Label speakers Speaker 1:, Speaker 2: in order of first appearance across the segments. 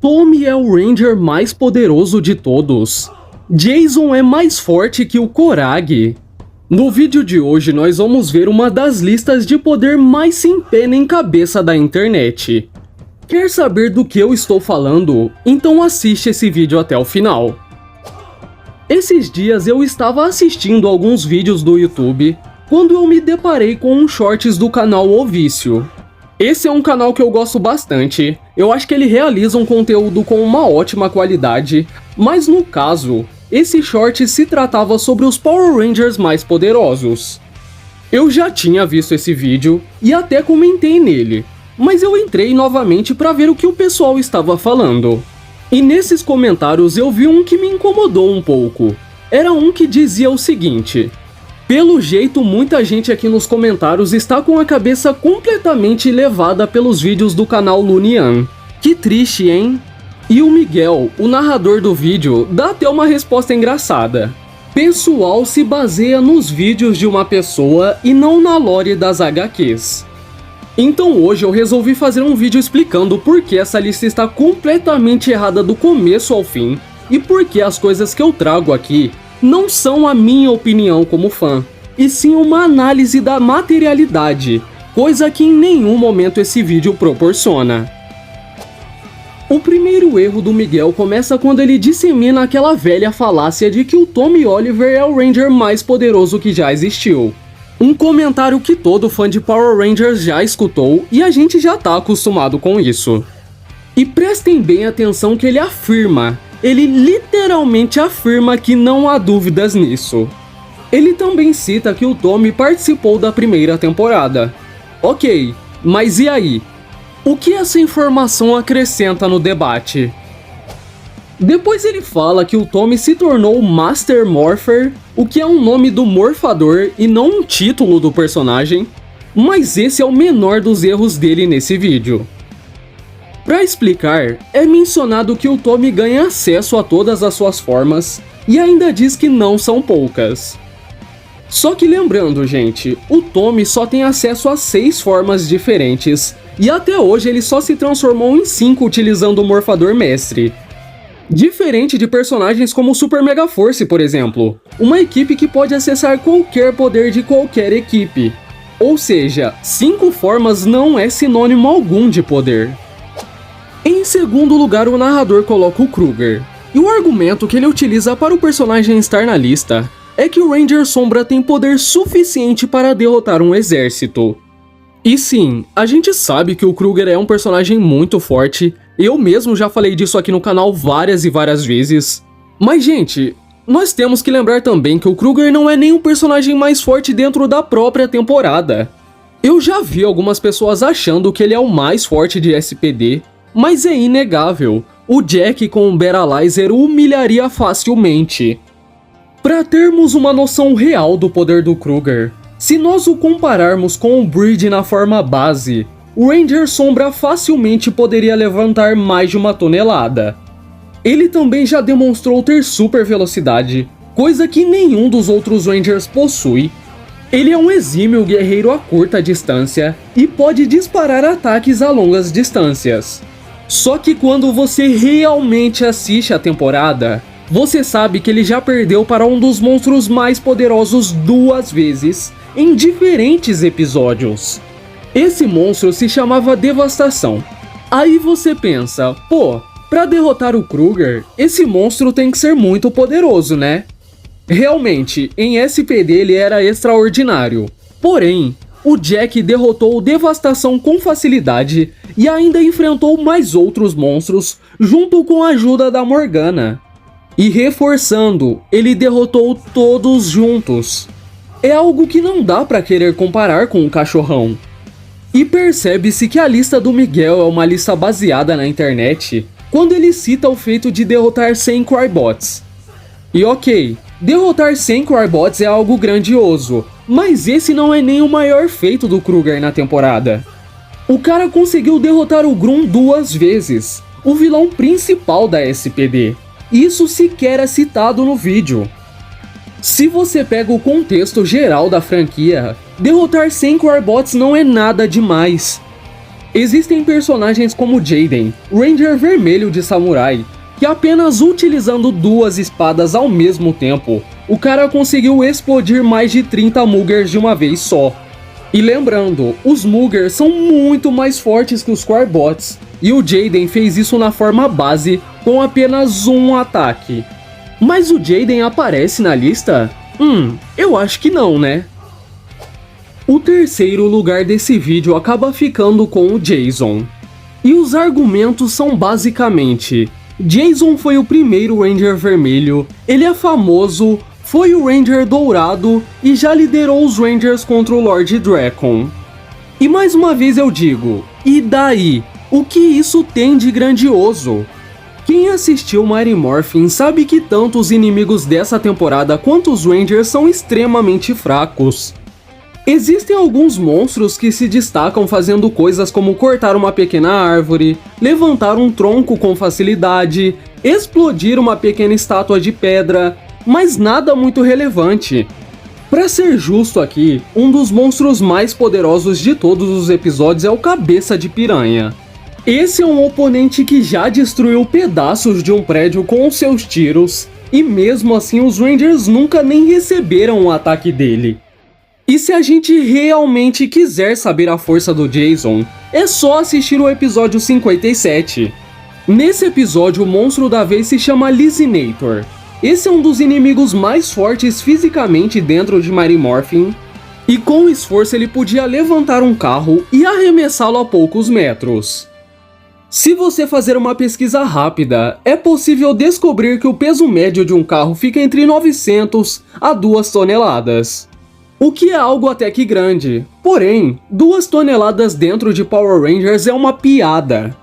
Speaker 1: Tommy é o Ranger mais poderoso de todos. Jason é mais forte que o Korag. No vídeo de hoje nós vamos ver uma das listas de poder mais sem pé nem cabeça da internet. Quer saber do que eu estou falando? Então assiste esse vídeo até o final. Esses dias eu estava assistindo alguns vídeos do YouTube quando eu me deparei com uns shorts do canal O Vício. Esse é um canal que eu gosto bastante, eu acho que ele realiza um conteúdo com uma ótima qualidade, mas no caso, esse short se tratava sobre os Power Rangers mais poderosos. Eu já tinha visto esse vídeo e até comentei nele, mas eu entrei novamente para ver o que o pessoal estava falando. E nesses comentários eu vi um que me incomodou um pouco. Era um que dizia o seguinte: pelo jeito muita gente aqui nos comentários está com a cabeça completamente levada pelos vídeos do canal Lunian. Que triste, hein? E o Miguel, o narrador do vídeo, dá até uma resposta engraçada. Pessoal se baseia nos vídeos de uma pessoa e não na lore das HQs. Então hoje eu resolvi fazer um vídeo explicando por que essa lista está completamente errada do começo ao fim e por que as coisas que eu trago aqui não são a minha opinião como fã, e sim uma análise da materialidade, coisa que em nenhum momento esse vídeo proporciona. O primeiro erro do Miguel começa quando ele dissemina aquela velha falácia de que o Tommy Oliver é o Ranger mais poderoso que já existiu. Um comentário que todo fã de Power Rangers já escutou e a gente já tá acostumado com isso. E prestem bem atenção que ele afirma, ele literalmente afirma que não há dúvidas nisso. Ele também cita que o Tommy participou da primeira temporada. Ok, mas e aí? O que essa informação acrescenta no debate? Depois ele fala que o Tommy se tornou Master Morpher, o que é um nome do morfador e não um título do personagem, mas esse é o menor dos erros dele nesse vídeo. Para explicar, é mencionado que o Tommy ganha acesso a todas as suas formas e ainda diz que não são poucas. Só que lembrando, gente, o Tommy só tem acesso a 6 formas diferentes e até hoje ele só se transformou em 5 utilizando o morfador mestre. Diferente de personagens como o Super Mega Force, por exemplo, uma equipe que pode acessar qualquer poder de qualquer equipe. Ou seja, 5 formas não é sinônimo algum de poder. Em segundo lugar, o narrador coloca o Kruger, e o argumento que ele utiliza para o personagem estar na lista é que o Ranger Sombra tem poder suficiente para derrotar um exército. E sim, a gente sabe que o Kruger é um personagem muito forte, eu mesmo já falei disso aqui no canal várias e várias vezes. Mas gente, nós temos que lembrar também que o Kruger não é nem o personagem mais forte dentro da própria temporada. Eu já vi algumas pessoas achando que ele é o mais forte de SPD, mas é inegável, o Jack com o Battleizer o humilharia facilmente. Para termos uma noção real do poder do Kruger, se nós o compararmos com o Breed na forma base, o Ranger Sombra facilmente poderia levantar mais de 1 tonelada. Ele também já demonstrou ter super velocidade, coisa que nenhum dos outros Rangers possui. Ele é um exímio guerreiro a curta distância e pode disparar ataques a longas distâncias. Só que quando você realmente assiste a temporada, você sabe que ele já perdeu para um dos monstros mais poderosos 2 vezes, em diferentes episódios. Esse monstro se chamava Devastação. Aí você pensa, pô, pra derrotar o Kruger, esse monstro tem que ser muito poderoso, né? Realmente, em SPD ele era extraordinário. Porém, o Jack derrotou o Devastação com facilidade e ainda enfrentou mais outros monstros junto com a ajuda da Morgana. E reforçando, ele derrotou todos juntos. É algo que não dá pra querer comparar com o Cachorrão. E percebe-se que a lista do Miguel é uma lista baseada na internet quando ele cita o feito de derrotar 100 Crybots. E ok, derrotar 100 Crybots é algo grandioso, mas esse não é nem o maior feito do Kruger na temporada. O cara conseguiu derrotar o Grum 2 vezes, o vilão principal da SPD. Isso sequer é citado no vídeo. Se você pega o contexto geral da franquia, derrotar 100 Crybots não é nada demais. Existem personagens como Jaden, Ranger vermelho de samurai, que apenas utilizando duas espadas ao mesmo tempo, o cara conseguiu explodir mais de 30 Muggers de uma vez só. E lembrando, os Muggers são muito mais fortes que os Squarebots, e o Jaden fez isso na forma base com apenas um ataque. Mas o Jaden aparece na lista? Eu acho que não, né? O terceiro lugar desse vídeo acaba ficando com o Jason. E os argumentos são basicamente: Jason foi o primeiro Ranger vermelho, ele é famoso, foi o Ranger dourado e já liderou os Rangers contra o Lord Drakkon. E mais uma vez eu digo, e daí? O que isso tem de grandioso? Quem assistiu Mighty Morphin sabe que tanto os inimigos dessa temporada quanto os Rangers são extremamente fracos. Existem alguns monstros que se destacam fazendo coisas como cortar uma pequena árvore, levantar um tronco com facilidade, explodir uma pequena estátua de pedra, mas nada muito relevante. Pra ser justo aqui, um dos monstros mais poderosos de todos os episódios é o Cabeça de Piranha. Esse é um oponente que já destruiu pedaços de um prédio com os seus tiros, e mesmo assim os Rangers nunca nem receberam o ataque dele. E se a gente realmente quiser saber a força do Jason, é só assistir o episódio 57. Nesse episódio, o monstro da vez se chama Lizinator. Esse é um dos inimigos mais fortes fisicamente dentro de Mighty Morphin, e com esforço ele podia levantar um carro e arremessá-lo a poucos metros. Se você fazer uma pesquisa rápida, é possível descobrir que o peso médio de um carro fica entre 900 a 2 toneladas. O que é algo até que grande, porém, 2 toneladas dentro de Power Rangers é uma piada.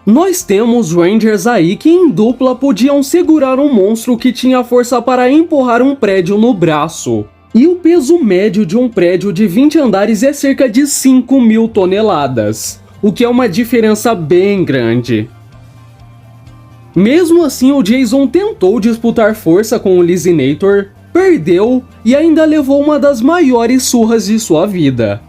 Speaker 1: Nós temos Rangers aí que em dupla podiam segurar um monstro que tinha força para empurrar um prédio no braço. E o peso médio de um prédio de 20 andares é cerca de 5.000 toneladas, o que é uma diferença bem grande. Mesmo assim, o Jason tentou disputar força com o Lizinator, perdeu e ainda levou uma das maiores surras de sua vida.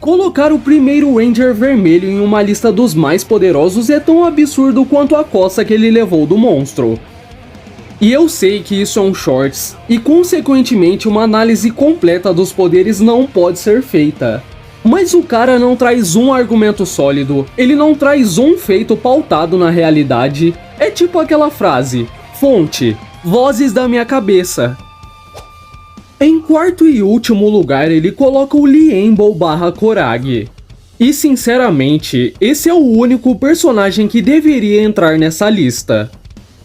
Speaker 1: Colocar o primeiro Ranger vermelho em uma lista dos mais poderosos é tão absurdo quanto a coça que ele levou do monstro. E eu sei que isso é um shorts, e consequentemente uma análise completa dos poderes não pode ser feita. Mas o cara não traz um argumento sólido, ele não traz um feito pautado na realidade. É tipo aquela frase, fonte, vozes da minha cabeça. Em quarto e último lugar, ele coloca o Liembo/Korag. E sinceramente, esse é o único personagem que deveria entrar nessa lista.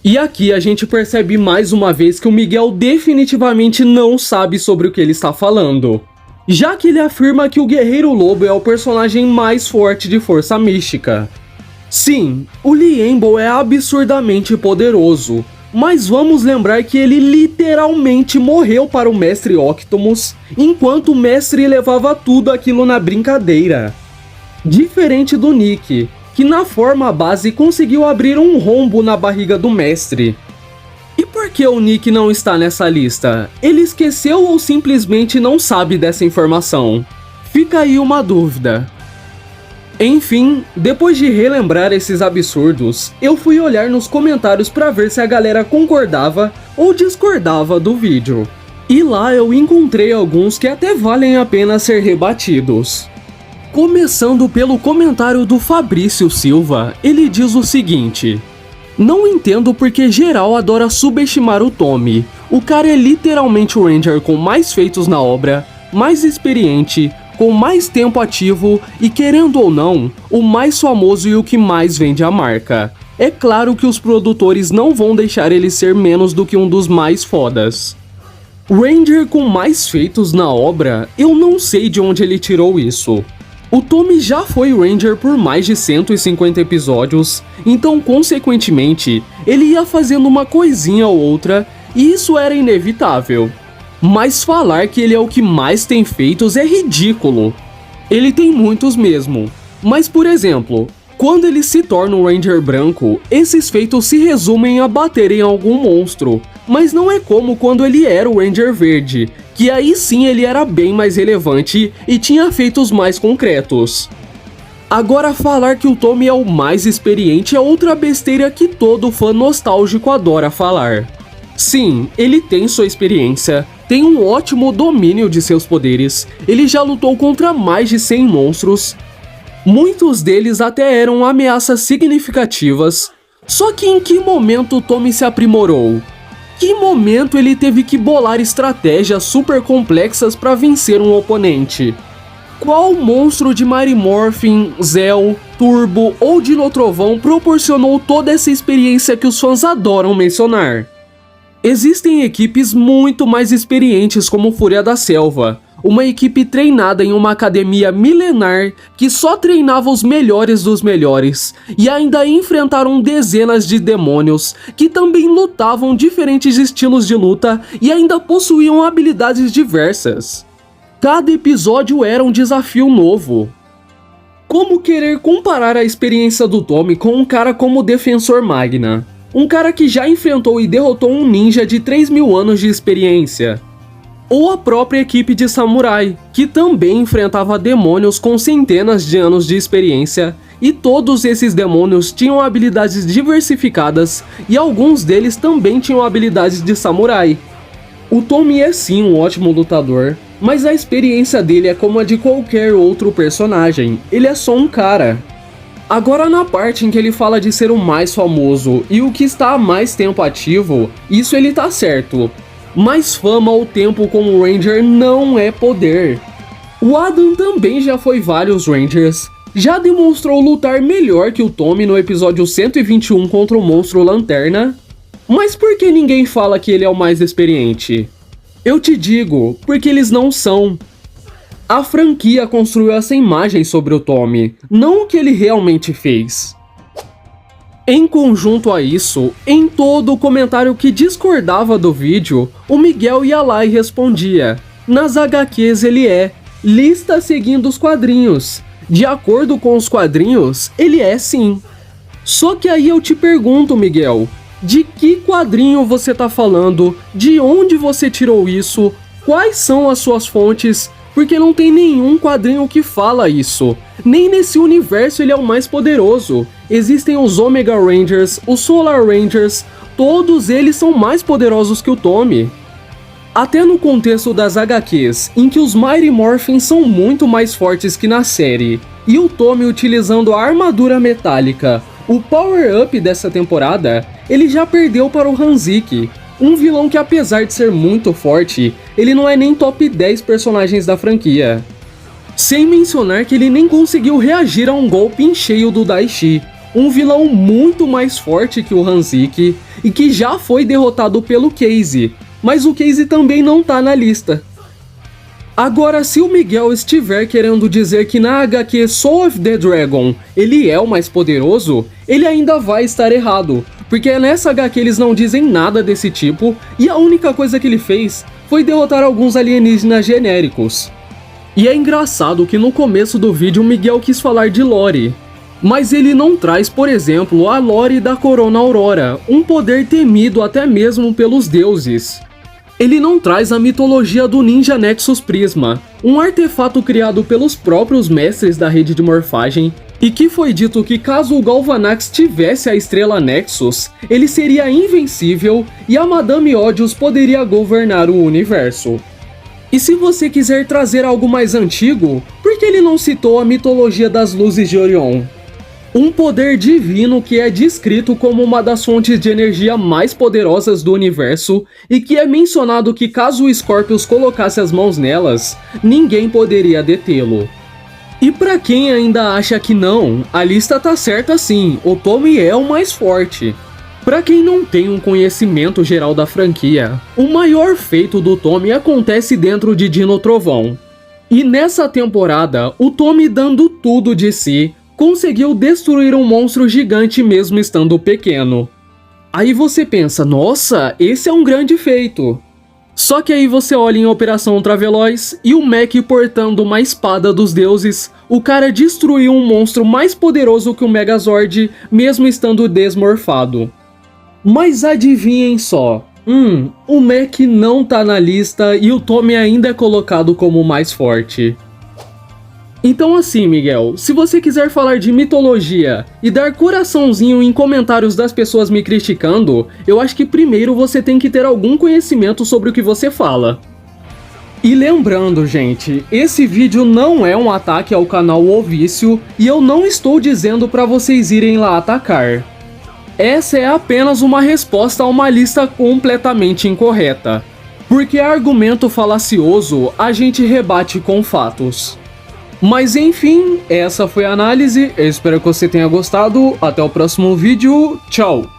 Speaker 1: E aqui a gente percebe mais uma vez que o Miguel definitivamente não sabe sobre o que ele está falando, já que ele afirma que o Guerreiro Lobo é o personagem mais forte de Força Mística. Sim, o Liembo é absurdamente poderoso, mas vamos lembrar que ele literalmente morreu para o Mestre Octopus, enquanto o Mestre levava tudo aquilo na brincadeira. Diferente do Nick, que na forma base conseguiu abrir um rombo na barriga do Mestre. E por que o Nick não está nessa lista? Ele esqueceu ou simplesmente não sabe dessa informação? Fica aí uma dúvida. Enfim, depois de relembrar esses absurdos, eu fui olhar nos comentários para ver se a galera concordava ou discordava do vídeo. E lá eu encontrei alguns que até valem a pena ser rebatidos. Começando pelo comentário do Fabrício Silva, ele diz o seguinte: não entendo porque geral adora subestimar o Tommy. O cara é literalmente o Ranger com mais feitos na obra, mais experiente, com mais tempo ativo e, querendo ou não, o mais famoso e o que mais vende a marca. É claro que os produtores não vão deixar ele ser menos do que um dos mais fodas. Ranger com mais feitos na obra, eu não sei de onde ele tirou isso. O Tommy já foi Ranger por mais de 150 episódios, então consequentemente, ele ia fazendo uma coisinha ou outra, e isso era inevitável. Mas falar que ele é o que mais tem feitos é ridículo. Ele tem muitos mesmo. Mas, por exemplo, quando ele se torna um Ranger branco, esses feitos se resumem a bater em algum monstro. Mas não é como quando ele era o Ranger verde, que aí sim ele era bem mais relevante e tinha feitos mais concretos. Agora, falar que o Tommy é o mais experiente é outra besteira que todo fã nostálgico adora falar. Sim, ele tem sua experiência, tem um ótimo domínio de seus poderes, ele já lutou contra mais de 100 monstros, muitos deles até eram ameaças significativas. Só que em que momento o Tommy se aprimorou? Que momento ele teve que bolar estratégias super complexas para vencer um oponente? Qual monstro de Mighty Morphin, Zell, Turbo ou Dinotrovão proporcionou toda essa experiência que os fãs adoram mencionar? Existem equipes muito mais experientes como Fúria da Selva, uma equipe treinada em uma academia milenar que só treinava os melhores dos melhores, e ainda enfrentaram dezenas de demônios que também lutavam diferentes estilos de luta e ainda possuíam habilidades diversas. Cada episódio era um desafio novo. Como querer comparar a experiência do Tommy com um cara como o Defensor Magna? Um cara que já enfrentou e derrotou um ninja de 3.000 anos de experiência. Ou a própria equipe de samurai, que também enfrentava demônios com centenas de anos de experiência, e todos esses demônios tinham habilidades diversificadas e alguns deles também tinham habilidades de samurai. O Tommy é sim um ótimo lutador, mas a experiência dele é como a de qualquer outro personagem, ele é só um cara. Agora, na parte em que ele fala de ser o mais famoso e o que está há mais tempo ativo, isso ele tá certo. Mas fama ou tempo como Ranger não é poder. O Adam também já foi vários Rangers, já demonstrou lutar melhor que o Tommy no episódio 121 contra o monstro Lanterna. Mas por que ninguém fala que ele é o mais experiente? Eu te digo, porque eles não são. A franquia construiu essa imagem sobre o Tommy, não o que ele realmente fez. Em conjunto a isso, em todo o comentário que discordava do vídeo, o Miguel ia lá e respondia: nas HQs ele é, lista seguindo os quadrinhos. De acordo com os quadrinhos, ele é sim. Só que aí eu te pergunto, Miguel, de que quadrinho você tá falando? De onde você tirou isso? Quais são as suas fontes? Porque não tem nenhum quadrinho que fala isso. Nem nesse universo ele é o mais poderoso. Existem os Omega Rangers, os Solar Rangers, todos eles são mais poderosos que o Tommy. Até no contexto das HQs, em que os Mighty Morphin são muito mais fortes que na série, e o Tommy utilizando a armadura metálica, o power-up dessa temporada, ele já perdeu para o Hanzik, um vilão que, apesar de ser muito forte, ele não é nem top 10 personagens da franquia. Sem mencionar que ele nem conseguiu reagir a um golpe em cheio do Daishi, um vilão muito mais forte que o Hanzik e que já foi derrotado pelo Casey, mas o Casey também não tá na lista. Agora, se o Miguel estiver querendo dizer que na HQ Soul of the Dragon ele é o mais poderoso, ele ainda vai estar errado, porque nessa HQ eles não dizem nada desse tipo e a única coisa que ele fez foi derrotar alguns alienígenas genéricos. E é engraçado que no começo do vídeo o Miguel quis falar de lore, mas ele não traz, por exemplo, a lore da Corona Aurora, um poder temido até mesmo pelos deuses. Ele não traz a mitologia do Ninja Nexus Prisma, um artefato criado pelos próprios mestres da rede de morfagem, e que foi dito que caso o Galvanax tivesse a estrela Nexus, ele seria invencível e a Madame Odious poderia governar o universo. E se você quiser trazer algo mais antigo, por que ele não citou a mitologia das luzes de Orion? Um poder divino que é descrito como uma das fontes de energia mais poderosas do universo e que é mencionado que caso o Scorpius colocasse as mãos nelas, ninguém poderia detê-lo. E pra quem ainda acha que não, a lista tá certa sim, o Tommy é o mais forte. Pra quem não tem um conhecimento geral da franquia, o maior feito do Tommy acontece dentro de Dinotrovão. E nessa temporada, o Tommy, dando tudo de si, conseguiu destruir um monstro gigante mesmo estando pequeno. Aí você pensa, nossa, esse é um grande feito. Só que aí você olha em Operação Ultraveloz e o Mech portando uma espada dos deuses, o cara destruiu um monstro mais poderoso que o Megazord, mesmo estando desmorfado. Mas adivinhem só, o Mech não tá na lista e o Tommy ainda é colocado como o mais forte. Então assim, Miguel, se você quiser falar de mitologia e dar coraçãozinho em comentários das pessoas me criticando, eu acho que primeiro você tem que ter algum conhecimento sobre o que você fala. E lembrando, gente, esse vídeo não é um ataque ao canal O Vício e eu não estou dizendo para vocês irem lá atacar. Essa é apenas uma resposta a uma lista completamente incorreta. Porque argumento falacioso a gente rebate com fatos. Mas enfim, essa foi a análise, eu espero que você tenha gostado, até o próximo vídeo, tchau!